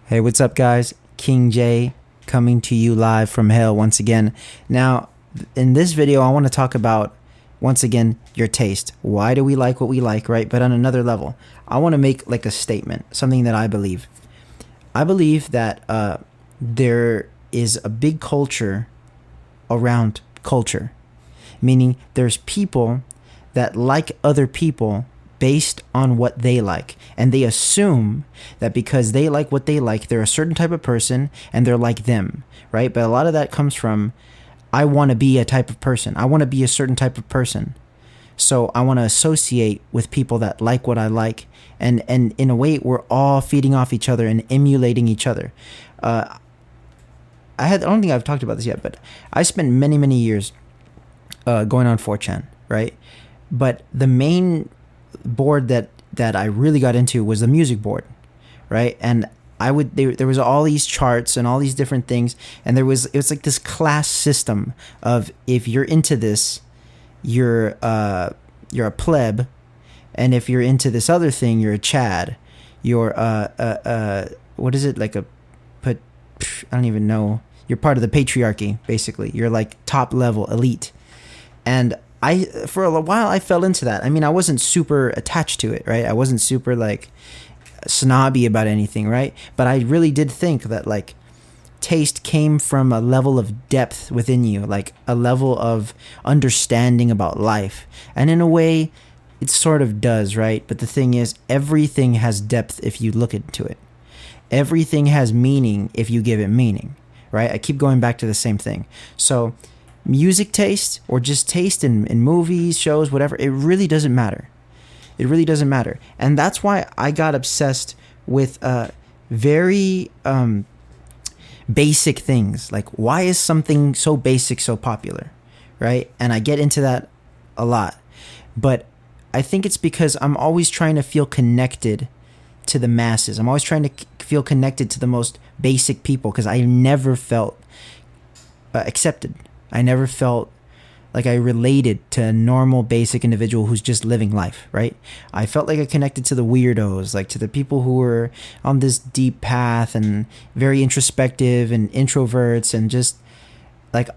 Hey, what's up, guys? King J coming to you live from hell once again. Now, in this video, I want to talk about, once again, your taste. Why do we like what we like, right? But on another level, I want to make like a statement, something that I believe. I believe that there is a big culture around culture, meaning there's people that like other people based on what they like, and they assume that because they like what they like, they're a certain type of person and they're like them, right? But a lot of that comes from, I want to be a type of person, I want to be a certain type of person, so I want to associate with people that like what I like, and in a way we're all feeding off each other and emulating each other. I don't think I've talked about this yet, but I spent many years going on 4chan, right? But the main board that I really got into was the music board, right? And there was all these charts and all these different things, and it was like this class system of, if you're into this, you're a pleb, and if you're into this other thing, you're a Chad. You're what is it, like I don't even know. You're part of the patriarchy, basically. You're like top level elite. And for a while, I fell into that. I mean, I wasn't super attached to it, right? I wasn't super like snobby about anything, right? But I really did think that like taste came from a level of depth within you, like a level of understanding about life. And in a way, it sort of does, right? But the thing is, everything has depth if you look into it. Everything has meaning if you give it meaning, right? I keep going back to the same thing. So music taste, or just taste in movies, shows, whatever, it really doesn't matter. It really doesn't matter. And that's why I got obsessed with very basic things. Like, why is something so basic so popular, right? And I get into that a lot. But I think it's because I'm always trying to feel connected to the masses. I'm always trying to feel connected to the most basic people, because I never felt accepted. I never felt like I related to a normal, basic individual who's just living life, right? I felt like I connected to the weirdos, like to the people who were on this deep path and very introspective and introverts, and just like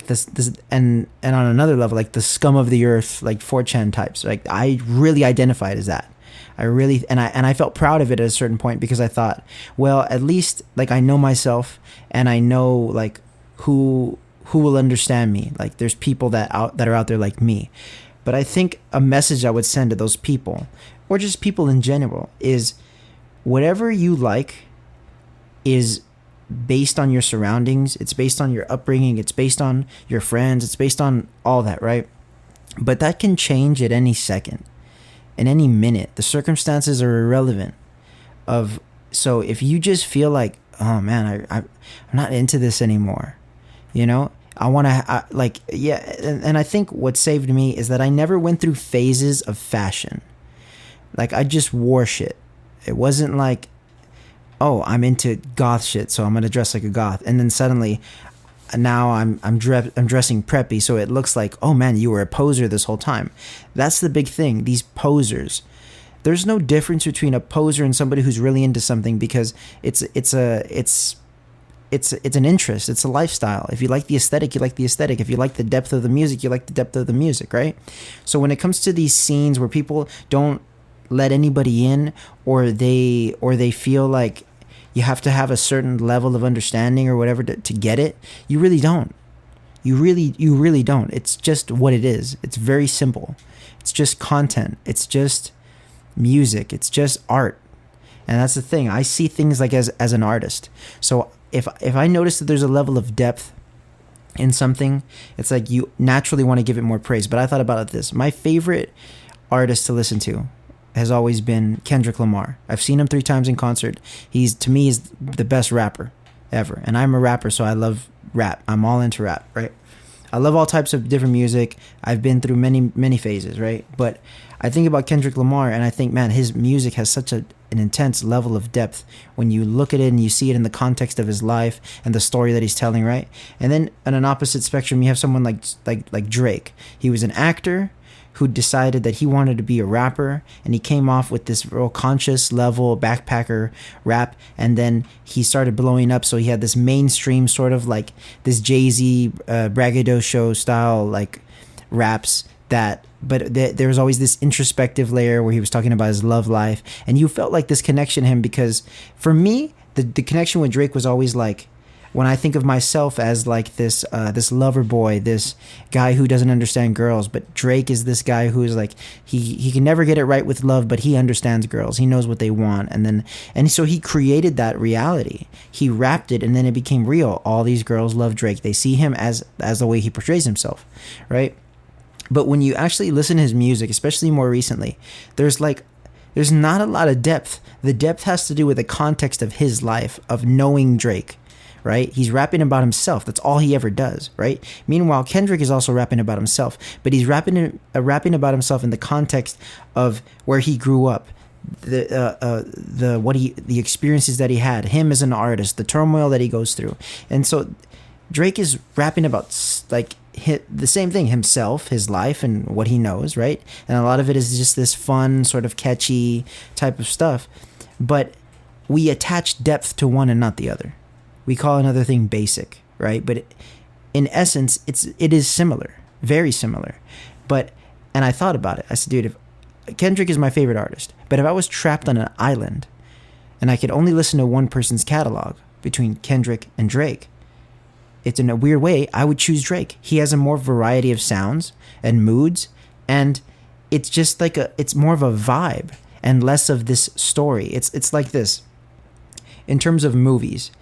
this and on another level, like the scum of the earth, like 4chan types. Like, I really identified as that. I really, and I felt proud of it at a certain point, because I thought, well, at least like I know myself, and I know like who will understand me. Like, there's people that are out there like me. But I think a message I would send to those people, or just people in general, is whatever you like is based on your surroundings. It's based on your upbringing. It's based on your friends. It's based on all that, right? But that can change at any second, in any minute. The circumstances are irrelevant. So if you just feel like, oh man, I'm not into this anymore, you know, I want to like, yeah. And I think what saved me is that I never went through phases of fashion. Like, I just wore shit. It wasn't like, oh, I'm into goth shit, so I'm gonna dress like a goth, and then suddenly now I'm dressing preppy, so it looks like, oh man, you were a poser this whole time. That's the big thing. These posers. There's no difference between a poser and somebody who's really into something, because it's an interest. It's a lifestyle. If you like the aesthetic, you like the aesthetic. If you like the depth of the music, you like the depth of the music, right? So when it comes to these scenes where people don't let anybody in, or they feel like you have to have a certain level of understanding or whatever to get it, you really don't. You really don't. It's just what it is. It's very simple. It's just content. It's just music. It's just art. And that's the thing. I see things like as an artist. So if I notice that there's a level of depth in something, it's like you naturally want to give it more praise. But I thought about this. My favorite artist to listen to has always been Kendrick Lamar. I've seen him 3 times in concert. To me, he's the best rapper ever. And I'm a rapper, so I love rap. I'm all into rap, right? I love all types of different music. I've been through many phases, right? But I think about Kendrick Lamar, and I think, man, his music has such an intense level of depth when you look at it and you see it in the context of his life and the story that he's telling, right? And then on an opposite spectrum, you have someone like Drake. He was an actor who decided that he wanted to be a rapper, and he came off with this real conscious level backpacker rap, and then he started blowing up. So he had this mainstream sort of like this Jay-Z braggadocio style like raps that, but there was always this introspective layer where he was talking about his love life, and you felt like this connection to him, because for me the connection with Drake was always like, when I think of myself as like this lover boy, this guy who doesn't understand girls, but Drake is this guy who is like, he can never get it right with love, but he understands girls. He knows what they want. And so he created that reality. He rapped it, and then it became real. All these girls love Drake. They see him as the way he portrays himself, right? But when you actually listen to his music, especially more recently, there's not a lot of depth. The depth has to do with the context of his life, of knowing Drake. Right? He's rapping about himself. That's all he ever does, right? Meanwhile, Kendrick is also rapping about himself, but he's rapping about himself in the context of where he grew up, the experiences that he had, him as an artist, the turmoil that he goes through. And so Drake is rapping about like the same thing, himself, his life, and what he knows, right? And a lot of it is just this fun, sort of catchy type of stuff. But we attach depth to one and not the other. We call another thing basic, right? But in essence, it is similar, very similar. And I thought about it. I said, dude, if Kendrick is my favorite artist, but if I was trapped on an island and I could only listen to one person's catalog between Kendrick and Drake, it's in a weird way, I would choose Drake. He has a more variety of sounds and moods, and it's just like it's more of a vibe and less of this story. It's like this. In terms of movies,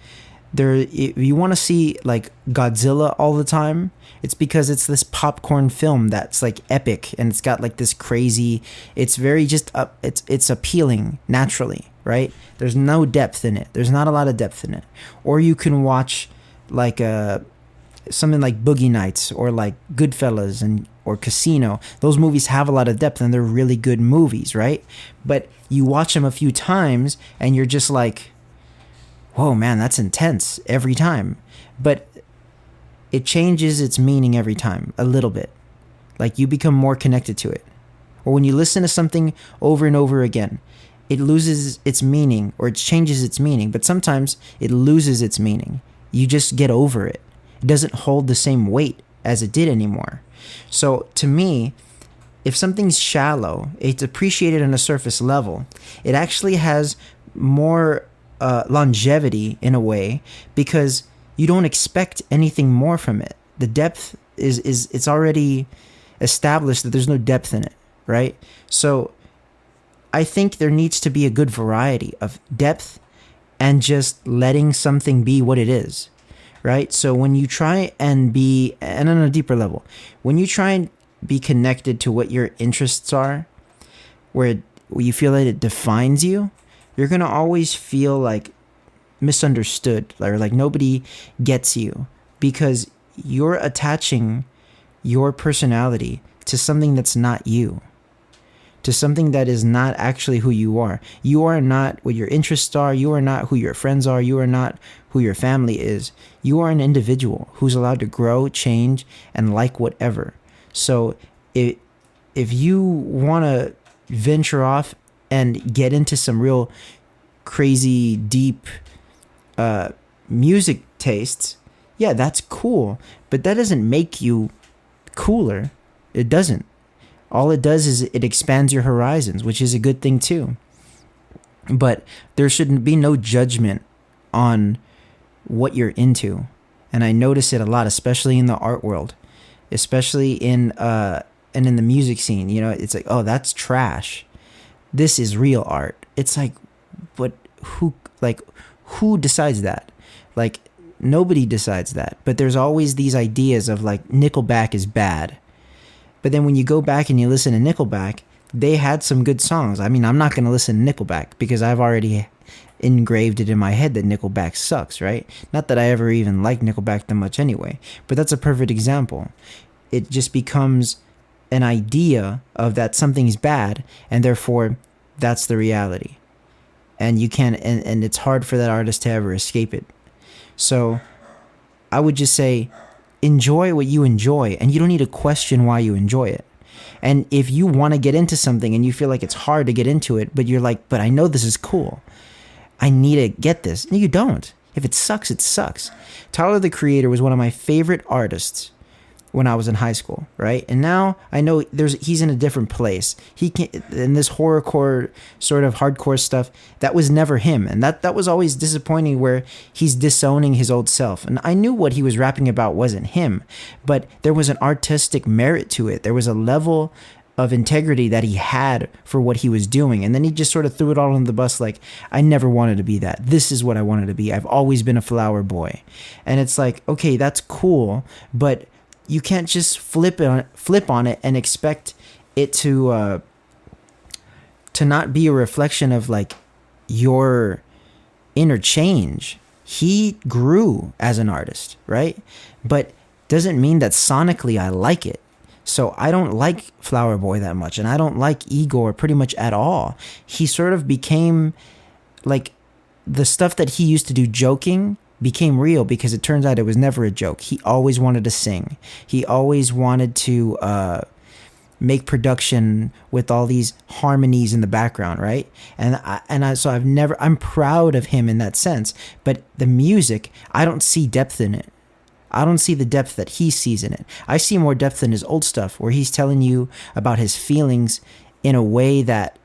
if you want to see like Godzilla all the time, it's because it's this popcorn film that's like epic, and it's got like this crazy, it's very just it's appealing naturally, right? There's no depth in it. There's not a lot of depth in it. Or you can watch like something like Boogie Nights or like Goodfellas or Casino. Those movies have a lot of depth, and they're really good movies, right? But you watch them a few times and you're just like, whoa, man, that's intense every time. But it changes its meaning every time, a little bit. Like you become more connected to it. Or when you listen to something over and over again, it loses its meaning, or it changes its meaning. But sometimes it loses its meaning. You just get over it. It doesn't hold the same weight as it did anymore. So to me, if something's shallow, it's appreciated on a surface level, it actually has more longevity in a way, because you don't expect anything more from it. The depth is it's already established that there's no depth in it, right? So I think there needs to be a good variety of depth and just letting something be what it is, right? So when you try and on a deeper level, when you try and be connected to what your interests are, where you feel that it defines you, you're going to always feel like misunderstood, or like nobody gets you, because you're attaching your personality to something that's not you, to something that is not actually who you are. You are not what your interests are. You are not who your friends are. You are not who your family is. You are an individual who's allowed to grow, change, and like whatever. So if you want to venture off and get into some real crazy, deep music tastes, yeah, that's cool. But that doesn't make you cooler. It doesn't. All it does is it expands your horizons, which is a good thing too. But there shouldn't be no judgment on what you're into. And I notice it a lot, especially in the art world, especially in the music scene. You know, it's like, oh, that's trash. This is real art. It's like, but who decides that? Like, nobody decides that. But there's always these ideas of like Nickelback is bad. But then when you go back and you listen to Nickelback, they had some good songs. I mean, I'm not going to listen to Nickelback because I've already engraved it in my head that Nickelback sucks, right? Not that I ever even liked Nickelback that much anyway, but that's a perfect example. It just becomes an idea of that something's bad, and therefore that's the reality. And you can't, and it's hard for that artist to ever escape it. So I would just say, enjoy what you enjoy, and you don't need to question why you enjoy it. And if you want to get into something and you feel like it's hard to get into it, but you're like, but I know this is cool, I need to get this. No, you don't. If it sucks, it sucks. Tyler, the Creator, was one of my favorite artists when I was in high school, right? And now I know he's in a different place. He can in this horrorcore sort of hardcore stuff. That was never him, and that was always disappointing. Where he's disowning his old self, and I knew what he was rapping about wasn't him, but there was an artistic merit to it. There was a level of integrity that he had for what he was doing, and then he just sort of threw it all on the bus. Like, I never wanted to be that. This is what I wanted to be. I've always been a flower boy, and it's like, okay, that's cool, but you can't just flip on it and expect it to not be a reflection of like your inner change. He grew as an artist, right? But doesn't mean that sonically I like it. So I don't like Flower Boy that much, and I don't like Igor pretty much at all. He sort of became like the stuff that he used to do joking became real because it turns out it was never a joke. He always wanted to sing. He always wanted to make production with all these harmonies in the background, right? So I'm proud of him in that sense. But the music, I don't see depth in it. I don't see the depth that he sees in it. I see more depth in his old stuff, where he's telling you about his feelings in a way that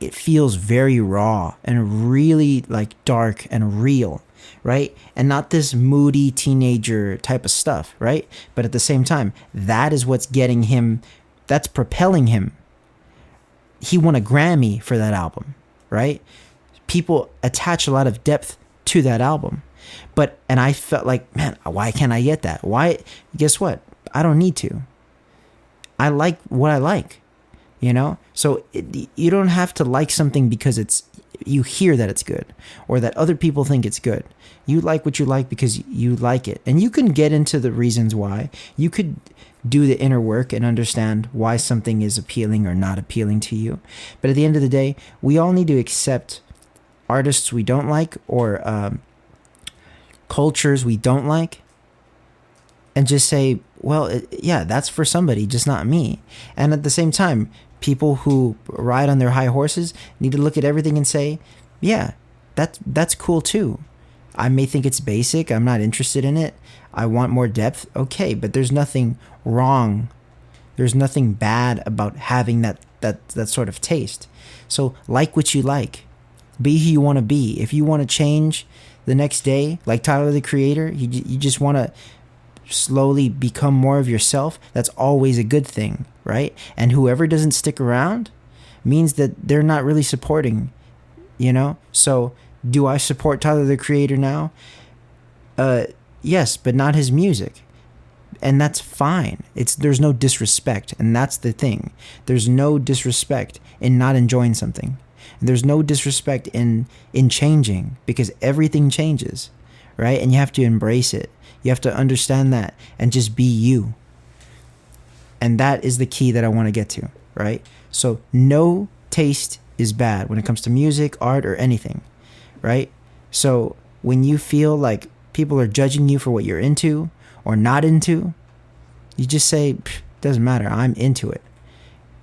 it feels very raw and really like dark and real, right? And not this moody teenager type of stuff, right? But at the same time, that is what's getting him, that's propelling him. He won a Grammy for that album, right? People attach a lot of depth to that album. And I felt like, man, why can't I get that? Why? Guess what? I don't need to. I like what I like, you know? So you don't have to like something because you hear that it's good or that other people think it's good. You like what you like because you like it. And you can get into the reasons why. You could do the inner work and understand why something is appealing or not appealing to you. But at the end of the day, we all need to accept artists we don't like or cultures we don't like and just say, well, yeah, that's for somebody, just not me. And at the same time, people who ride on their high horses need to look at everything and say, yeah, that's cool too. I may think it's basic. I'm not interested in it. I want more depth. Okay, but there's nothing wrong. There's nothing bad about having that sort of taste. So like what you like. Be who you want to be. If you want to change the next day, like Tyler, the Creator, you just want to slowly become more of yourself, that's always a good thing, right? And whoever doesn't stick around means that they're not really supporting, you know? So do I support Tyler, the Creator now? Yes, but not his music. And that's fine. There's no disrespect, and that's the thing. There's no disrespect in not enjoying something. There's no disrespect in changing, because everything changes, right? And you have to embrace it. You have to understand that and just be you. And that is the key that I want to get to, right? So no taste is bad when it comes to music, art, or anything, right? So when you feel like people are judging you for what you're into or not into, you just say, doesn't matter, I'm into it.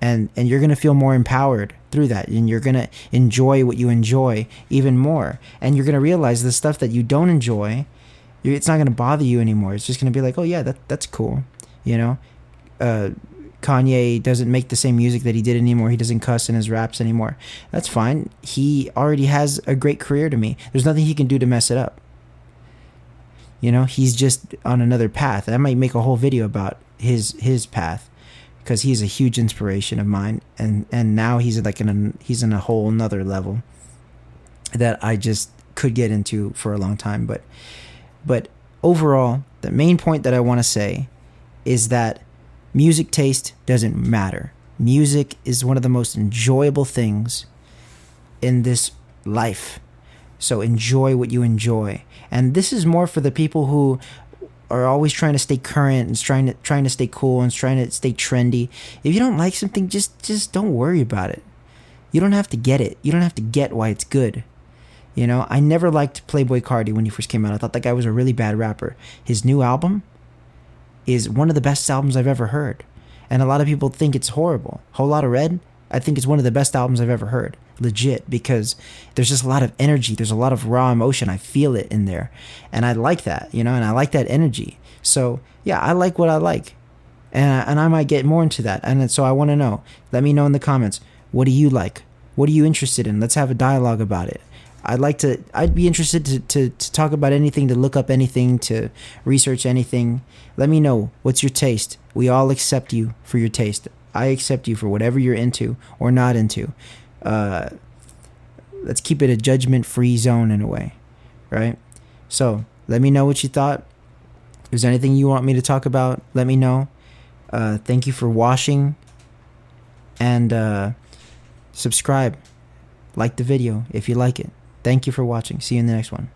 And you're going to feel more empowered through that. And you're going to enjoy what you enjoy even more. And you're going to realize the stuff that you don't enjoy, it's not going to bother you anymore. It's just going to be like, oh yeah, that's cool. You know, Kanye doesn't make the same music that he did anymore. He doesn't cuss in his raps anymore. That's fine. He already has a great career to me. There's nothing he can do to mess it up. You know, he's just on another path. I might make a whole video about his path, because he's a huge inspiration of mine, and now he's like he's in a whole nother level that I just could get into for a long time. But overall, the main point that I want to say is that music taste doesn't matter. Music is one of the most enjoyable things in this life. So enjoy what you enjoy. And this is more for the people who are always trying to stay current and trying to stay cool and trying to stay trendy. If you don't like something, just don't worry about it. You don't have to get it. You don't have to get why it's good. You know, I never liked Playboi Carti when he first came out. I thought that guy was a really bad rapper. His new album is one of the best albums I've ever heard. And a lot of people think it's horrible. Whole Lotta Red, I think it's one of the best albums I've ever heard. Legit, because there's just a lot of energy. There's a lot of raw emotion. I feel it in there. And I like that, and I like that energy. So, yeah, I like what I like. And I might get more into that. And so I want to know. Let me know in the comments. What do you like? What are you interested in? Let's have a dialogue about it. I'd be interested to talk about anything, to look up anything, to research anything. Let me know. What's your taste? We all accept you for your taste. I accept you for whatever you're into or not into. Let's keep it a judgment-free zone in a way, right? So let me know what you thought. If there's anything you want me to talk about, let me know. Thank you for watching, and subscribe. Like the video if you like it. Thank you for watching. See you in the next one.